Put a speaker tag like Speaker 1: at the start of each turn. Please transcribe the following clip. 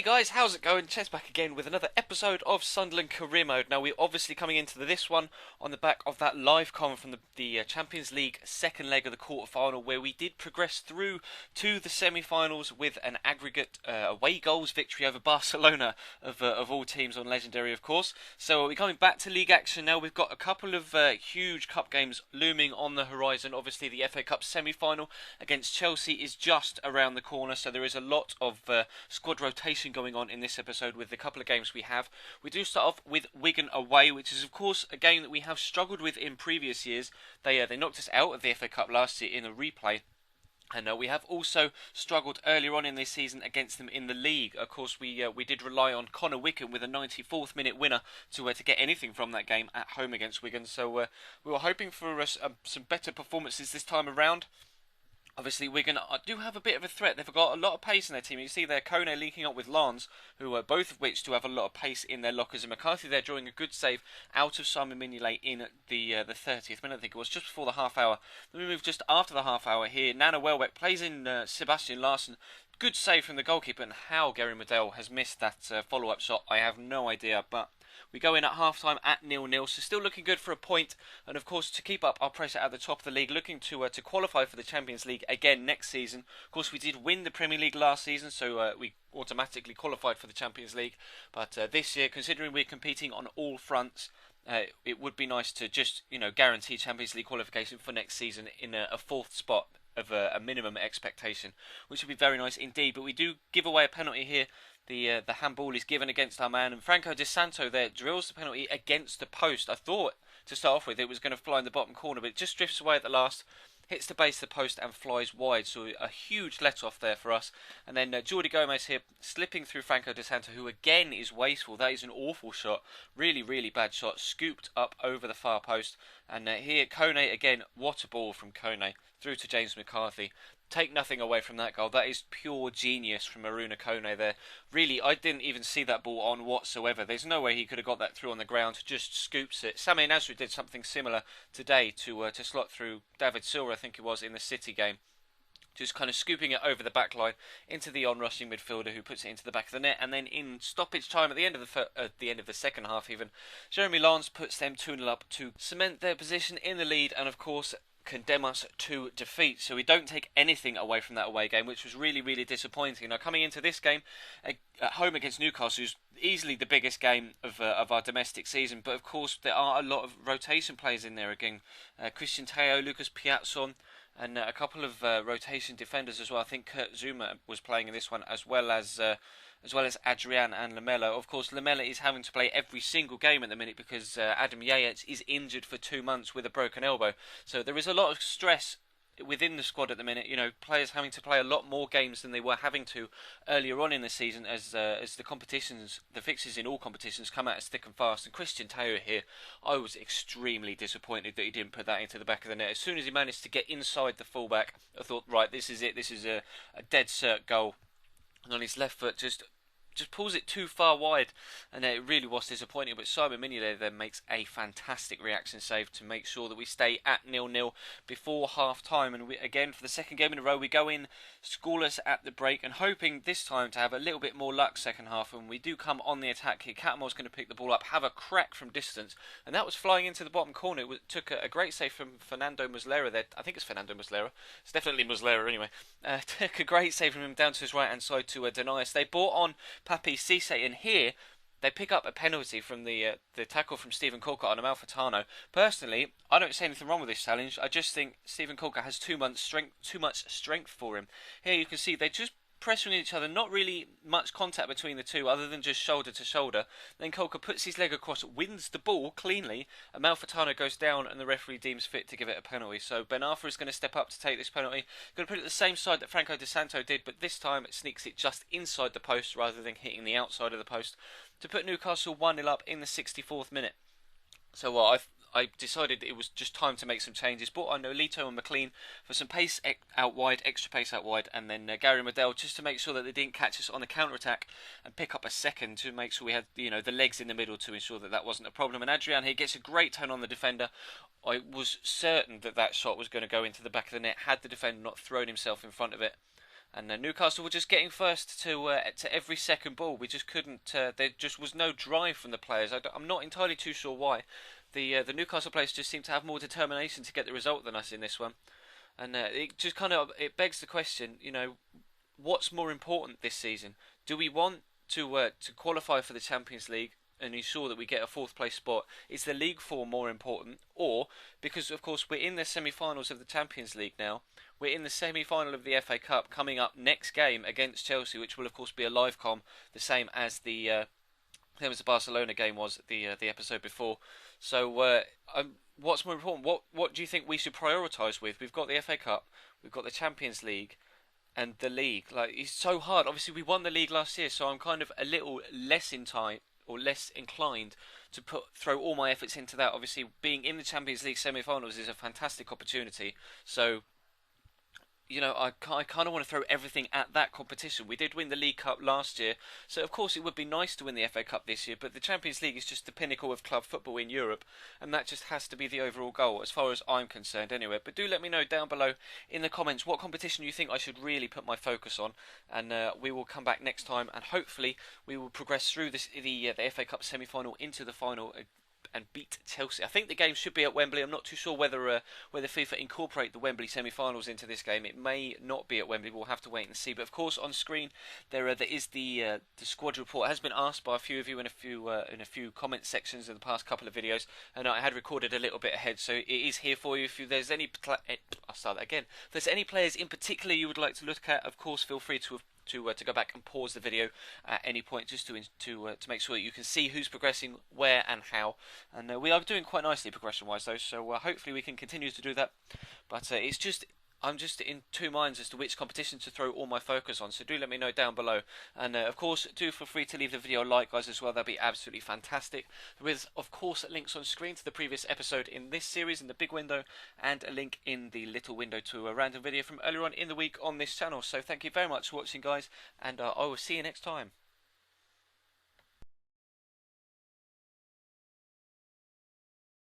Speaker 1: guys, how's it going? Chess back again with another episode of Sunderland Career Mode. Now we're obviously coming into this one on the back of that live comment from the Champions League second leg of the quarter-final, where we did progress through to the semi-finals with an aggregate away goals victory over Barcelona of all teams on Legendary, of course. So we're coming back to league action now. We've got a couple of huge cup games looming on the horizon. Obviously the FA Cup semi-final against Chelsea is just around the corner, so there is a lot of squad rotation going on in this episode with the couple of games we have. We do start off with Wigan away, which is of course a game that we have struggled with in previous years. They knocked us out of the FA Cup last year in a replay. And we have also struggled earlier on in this season against them in the league. Of course, we did rely on Connor Wickham with a 94th minute winner to get anything from that game at home against Wigan. So we were hoping for some better performances this time around. Obviously, Wigan do have a bit of a threat. They've got a lot of pace in their team. You see there, Kone linking up with Lance, who are both of which do have a lot of pace in their lockers. And McCarthy there drawing a good save out of Simon Mignolet in the 30th minute, I think it was, just before the half hour. Then we move just after the half hour here. Nana Welbeck plays in Sebastian Larsson. Good save from the goalkeeper, and how Gary Medell has missed that follow-up shot, I have no idea, but we go in at half-time at 0-0, so still looking good for a point, and of course to keep up our pressure at the top of the league, looking to qualify for the Champions League again next season. Of course, we did win the Premier League last season, so we automatically qualified for the Champions League, but this year, considering we're competing on all fronts, it would be nice to just, guarantee Champions League qualification for next season in a fourth spot of a minimum expectation, which would be very nice indeed. But we do give away a penalty here. The handball is given against our man, and Franco Di Santo there drills the penalty against the post. I thought to start off with it was going to fly in the bottom corner, but it just drifts away at the last, hits the base of the post and flies wide. So a huge let-off there for us. And then Jordi Gomez here slipping through Franco Di Santo, who again is wasteful. That is an awful shot. Really, really bad shot. Scooped up over the far post. And here Kone again. What a ball from Kone through to James McCarthy. Take nothing away from that goal. That is pure genius from Aruna Kone there. Really, I didn't even see that ball on whatsoever. There's no way he could have got that through on the ground. Just scoops it. Sami Nasri did something similar today to slot through David Silva, I think it was, in the City game. Just kind of scooping it over the back line into the on-rushing midfielder, who puts it into the back of the net. And then in stoppage time at the end of the second half even, Jeremy Lance puts them 2-0 up to cement their position in the lead, and of course condemn us to defeat. So we don't take anything away from that away game, which was really, really disappointing. Now coming into this game at home against Newcastle, who's easily the biggest game of our domestic season, but of course there are a lot of rotation players in there again. Christian Teo, Lucas Piazzon, and a couple of rotation defenders as well. I think Kurt Zuma was playing in this one, as well as Adrian and Lamela. Of course, Lamela is having to play every single game at the minute because Adam Yates is injured for 2 months with a broken elbow. So there is a lot of stress within the squad at the minute. Players having to play a lot more games than they were having to earlier on in the season as the competitions, the fixes in all competitions come out as thick and fast. And Christian Teo here, I was extremely disappointed that he didn't put that into the back of the net. As soon as he managed to get inside the fullback, I thought, right, this is it. This is a dead cert goal. And on his left foot, just pulls it too far wide, and it really was disappointing. But Simon Mignolet then makes a fantastic reaction save to make sure that we stay at 0-0 before half time. And again, for the second game in a row, we go in scoreless at the break, and hoping this time to have a little bit more luck second half. And we do come on the attack here. Catamol's going to pick the ball up, have a crack from distance, and that was flying into the bottom corner. It took a great save from Fernando Muslera there. I think it's Fernando Muslera. It's definitely Muslera anyway. Took a great save from him down to his right hand side to deny us. They brought on Papi Cisse, and here they pick up a penalty from the tackle from Stephen Corker on Amalfitano. Personally, I don't see anything wrong with this challenge. I just think Stephen Corker has too much strength for him. Here you can see they just pressing each other, not really much contact between the two other than just shoulder to shoulder. Then Colker puts his leg across, wins the ball cleanly, and Malfitano goes down, and the referee deems fit to give it a penalty. So Ben Arthur is going to step up to take this penalty. Going to put it the same side that Franco Di Santo did, but this time it sneaks it just inside the post rather than hitting the outside of the post to put Newcastle 1-0 up in the 64th minute. So I decided it was just time to make some changes. Brought on Nolito and McLean for some pace out wide, extra pace out wide, and then Gary Medell just to make sure that they didn't catch us on the counter-attack and pick up a second to make sure we had the legs in the middle to ensure that wasn't a problem. And Adrian here gets a great turn on the defender. I was certain that shot was going to go into the back of the net had the defender not thrown himself in front of it. And Newcastle were just getting first to every second ball. We just couldn't. There just was no drive from the players. I'm not entirely too sure why. The Newcastle players just seem to have more determination to get the result than us in this one. And it just kind of it begs the question, what's more important this season? Do we want to qualify for the Champions League and ensure that we get a fourth place spot? Is the league form more important, or because of course we're in the semi-finals of the Champions League now, we're in the semi-final of the FA Cup coming up next game against Chelsea, which will of course be a live com, the same as the Barcelona game was the episode before. So what's more important? What do you think we should prioritise with? We've got the FA Cup, we've got the Champions League, and the league. Like, it's so hard. Obviously, we won the league last year, so I'm kind of a little less less inclined to throw all my efforts into that. Obviously, being in the Champions League semi-finals is a fantastic opportunity. So, I kind of want to throw everything at that competition. We did win the League Cup last year, so of course it would be nice to win the FA Cup this year, but the Champions League is just the pinnacle of club football in Europe, and that just has to be the overall goal, as far as I'm concerned anyway. But do let me know down below in the comments what competition you think I should really put my focus on, and we will come back next time, and hopefully we will progress through the FA Cup semi-final into the final and beat Chelsea. I think the game should be at Wembley. I'm not too sure whether FIFA incorporate the Wembley semi-finals into this game. It may not be at Wembley. We'll have to wait and see. But of course, on screen there is the squad report. It has been asked by a few of you in a few comment sections in the past couple of videos, and I had recorded a little bit ahead, so it is here for you. If there's any, I'll start that again. If there's any players in particular you would like to look at, of course, feel free to go back and pause the video at any point, just to make sure that you can see who's progressing where and how. And we are doing quite nicely progression-wise, though, so hopefully we can continue to do that. But I'm just in two minds as to which competition to throw all my focus on, so do let me know down below. And of course, do feel free to leave the video a like, guys, as well. That'd be absolutely fantastic. With, of course, links on screen to the previous episode in this series in the big window, and a link in the little window to a random video from earlier on in the week on this channel. So thank you very much for watching, guys, and I will see you next time.